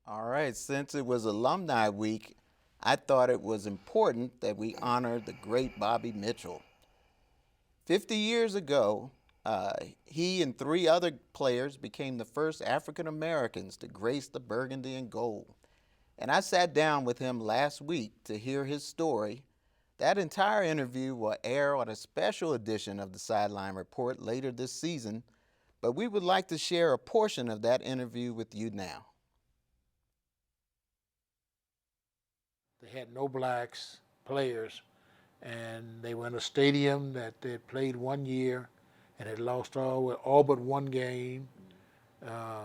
All right, since it was Alumni Week, I thought it was important that we honor the great Bobby Mitchell. 50 years ago, he and three other players became the first African Americans to grace the burgundy and gold. And I sat down with him last week to hear his story. That entire interview will air on a special edition of the Sideline Report later this season, but we would like to share a portion of that interview with you now. They had no blacks players, and they were in a stadium that they had played 1 year and had lost all but one game. Uh,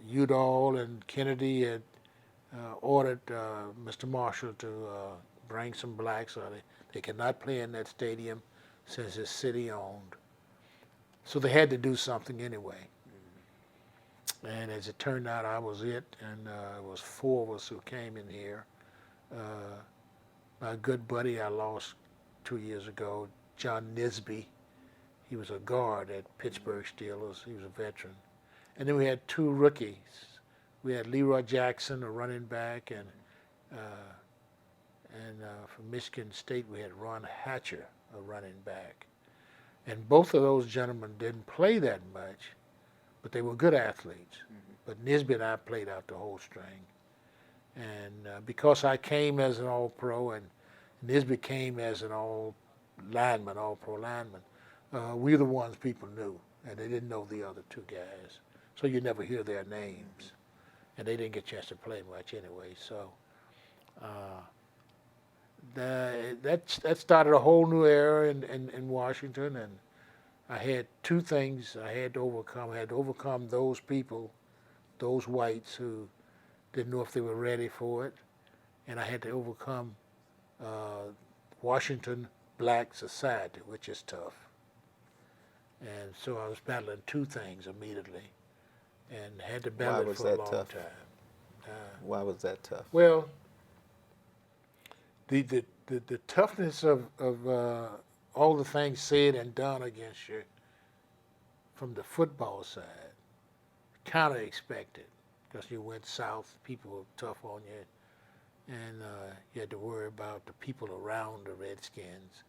Udall and Kennedy had ordered Mr. Marshall to bring some blacks, or they could not play in that stadium since it's city owned. So they had to do something anyway. And as it turned out, I was it, and it was four of us who came in here. Uh, my good buddy I lost 2 years ago, John Nisby. He was a guard at Pittsburgh Steelers. He was a veteran. And then we had two rookies. We had Leroy Jackson, a running back, and from Michigan State we had Ron Hatcher, a running back. And both of those gentlemen didn't play that much, but they were good athletes. Mm-hmm. But Nisby and I played out the whole string. And because I came as an all-pro and Nisby came as an all-lineman, all-pro lineman, we were the ones people knew, and they didn't know the other two guys. So you never hear their names. And they didn't get a chance to play much anyway. So that started a whole new era in Washington, and I had two things I had to overcome. I had to overcome those people, those whites who didn't know if they were ready for it, and I had to overcome Washington Black Society, which is tough. And so I was battling two things immediately, and had to battle it for a long time. Why was that tough? Well, the toughness of all the things said and done against you from the football side, kind of expected, because you went south, people were tough on you, and you had to worry about the people around the Redskins.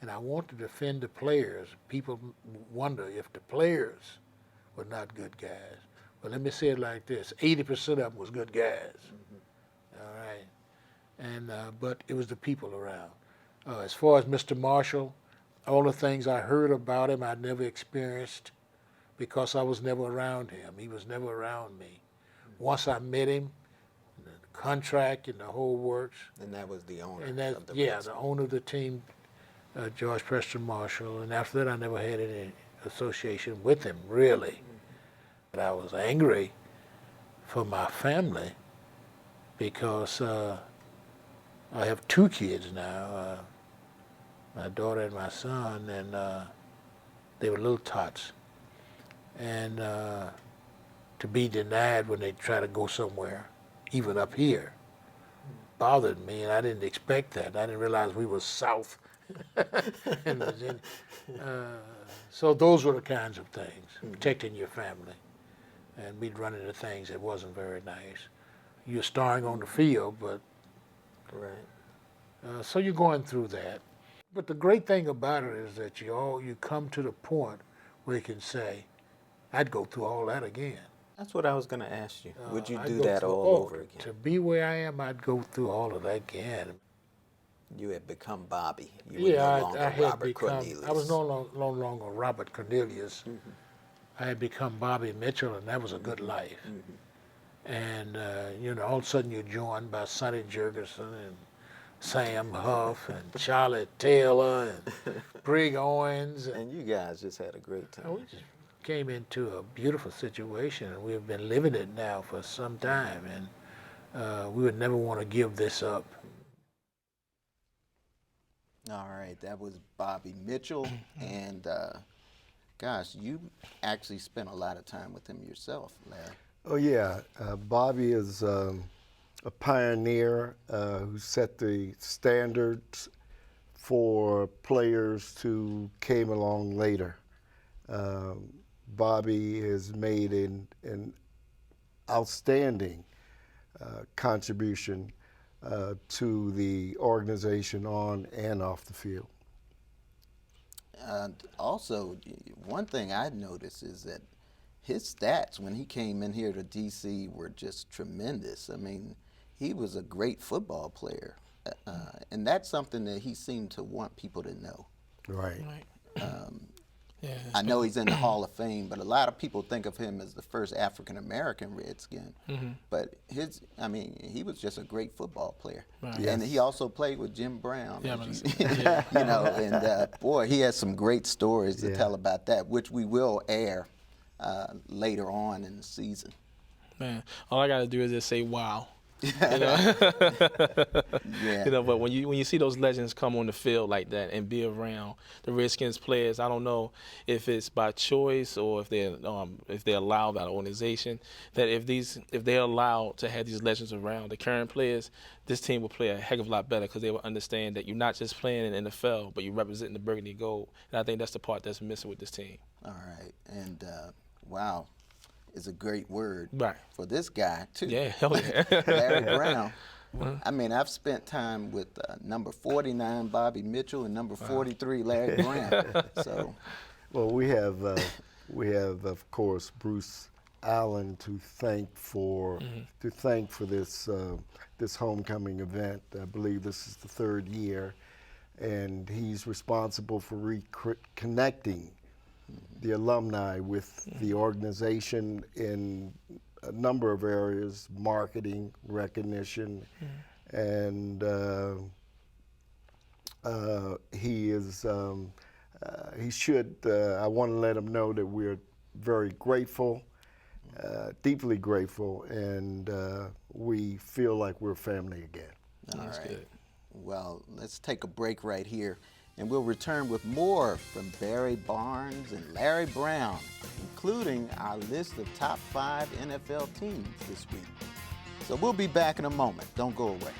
And I want to defend the players. People wonder if the players were not good guys. But let me say it like this: 80% of them was good guys. Mm-hmm. All right, and but it was the people around. As far as Mr. Marshall, all the things I heard about him, I never experienced because I was never around him. He was never around me. Mm-hmm. Once I met him, the contract and the whole works. And that was the owner. And that, the owner of the team, George Preston Marshall. And after that, I never had any association with him, really. Mm-hmm. But I was angry for my family because I have two kids now, my daughter and my son, and they were little tots. And to be denied when they try to go somewhere, even up here, bothered me, and I didn't expect that. I didn't realize we were south in Virginia. So those were the kinds of things, protecting your family. And we'd run into things that wasn't very nice. You're starring on the field, but right. So you're going through that. But the great thing about it is that you come to the point where you can say, I'd go through all that again. That's what I was going to ask you. Would you do that all over again? To be where I am, I'd go through all of that again. You had become Bobby. You were no longer I had Robert become. Cornelius. I was no longer Robert Cornelius. Mm-hmm. I had become Bobby Mitchell, and that was a good life. Mm-hmm. And all of a sudden you're joined by Sonny Jurgensen and Sam Huff and Charlie Taylor and Brig Owens. And you guys just had a great time. We just came into a beautiful situation, and we've been living it now for some time, and we would never want to give this up. All right, that was Bobby Mitchell, and gosh, you actually spent a lot of time with him yourself, Larry. Oh yeah, Bobby is a pioneer who set the standards for players who came along later. Bobby has made an outstanding contribution to the organization on and off the field. Also, one thing I noticed is that his stats when he came in here to D.C. were just tremendous. I mean, he was a great football player, and that's something that he seemed to want people to know. Right. Yeah, I know he's in the Hall of Fame, but a lot of people think of him as the first African-American Redskin. But he was just a great football player. Right. And Yes. he also played with Jim Brown. Yeah, as but- you, you know, and boy, he has some great stories to Yeah. tell about that, which we will air later on in the season. Man, all I got to do is just say wow. Yeah. You know, but when you see those legends come on the field like that and be around the Redskins players, I don't know if it's by choice or if they're allowed by the organization, that if they're allowed to have these legends around the current players, this team will play a heck of a lot better because they will understand that you're not just playing in the NFL, but you're representing the burgundy gold. And I think that's the part that's missing with this team. All right. And wow is a great word Right. for this guy, too. Yeah, hell yeah. Larry Brown. I mean, I've spent time with number 49, Bobby Mitchell, and number 43, Larry Brown. So, Well, we have of course Bruce Allen to thank for this homecoming event. I believe this is the third year, and he's responsible for reconnecting the alumni with the organization in a number of areas: marketing, recognition, and he is. He should. I want to let him know that we're very grateful, deeply grateful, and we feel like we're family again. all That's right. good. Well, let's take a break right here, and we'll return with more from Barry Barnes and Larry Brown, including our list of top 5 NFL teams this week. So we'll be back in a moment. Don't go away.